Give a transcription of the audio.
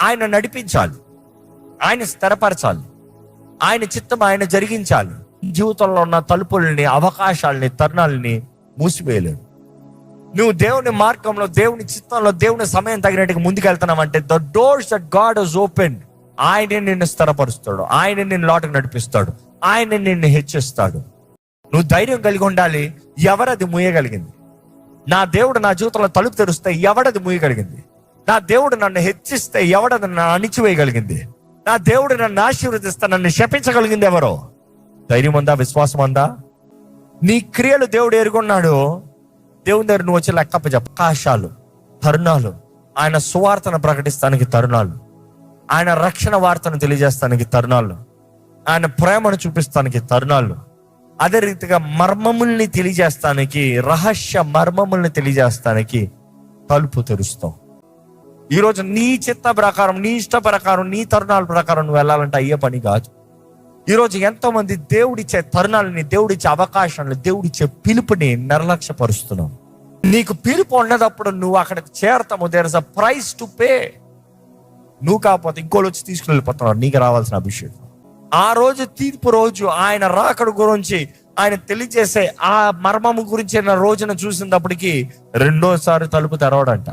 ఆయన నడిపించాలి, ఆయన స్థిరపరచాలి, ఆయన చిత్తం ఆయన జరిగించాలి. జీవితంలో ఉన్న తలుపుల్ని, అవకాశాలని, తరుణాలని మూసివేయలేడు. నువ్వు దేవుని మార్గంలో, దేవుని చిత్తంలో, దేవుని సమయం తగినట్టుగా ముందుకెళ్తున్నావంటే the doors that God has open, ఆయన నిన్ను స్థిరపరుస్తాడు, ఆయన నిన్ను లోటుకు నడిపిస్తాడు, ఆయన నిన్ను హెచ్చిస్తాడు. నువ్వు ధైర్యం కలిగి ఉండాలి. ఎవరది మూయగలిగింది? నా దేవుడు నా జీవితంలో తలుపు తెరుస్తే ఎవడది మూయగలిగింది? నా దేవుడు నన్ను హెచ్చిస్తే ఎవడది నన్ను అణిచివేయగలిగింది? నా దేవుడు నన్ను ఆశీర్వదిస్తే నన్ను శపించగలిగింది ఎవరో? ధైర్యం ఉందా? విశ్వాసం ఉందా? నీ క్రియలు దేవుడు ఎరుగున్నాడు. దేవుని దగ్గర నువ్వు వచ్చి లెక్కప్ప చెప్ప. అవకాశాలు, తరుణాలు, ఆయన సువార్తను ప్రకటిస్తానికి తరుణాలు, ఆయన రక్షణ వార్తను తెలియజేస్తానికి తరుణాలు, ఆయన ప్రేమను చూపిస్తానికి తరుణాలు, అదే రీతిగా మర్మముల్ని తెలియజేస్తానికి, రహస్య మర్మముల్ని తెలియజేస్తానికి తలుపు తెరుస్తాం. ఈరోజు నీ చిత్త ప్రకారం, నీ ఇష్ట ప్రకారం, నీ తరుణాల ప్రకారం నువ్వు వెళ్ళాలంటే అయ్యే పని కాదు. ఈరోజు ఎంతో మంది దేవుడిచ్చే తరుణాలని, దేవుడిచ్చే అవకాశాలను, దేవుడిచ్చే పిలుపుని నిర్లక్ష్యపరుస్తున్నాం. నీకు పిలుపు ఉన్నదప్పుడు నువ్వు అక్కడికి చేరతాము. There is a price to pay. నువ్వు కాకపోతే ఇంకోళ్ళు వచ్చి తీసుకుని వెళ్ళిపోతున్నావు నీకు రావాల్సిన అభిషేకం. ఆ రోజు తీర్పు రోజు, ఆయన రాకడ గురించి ఆయన తెలియజేసే ఆ మర్మము గురించి రోజున చూసినప్పటికీ రెండోసారి తలుపు తెరవడంట.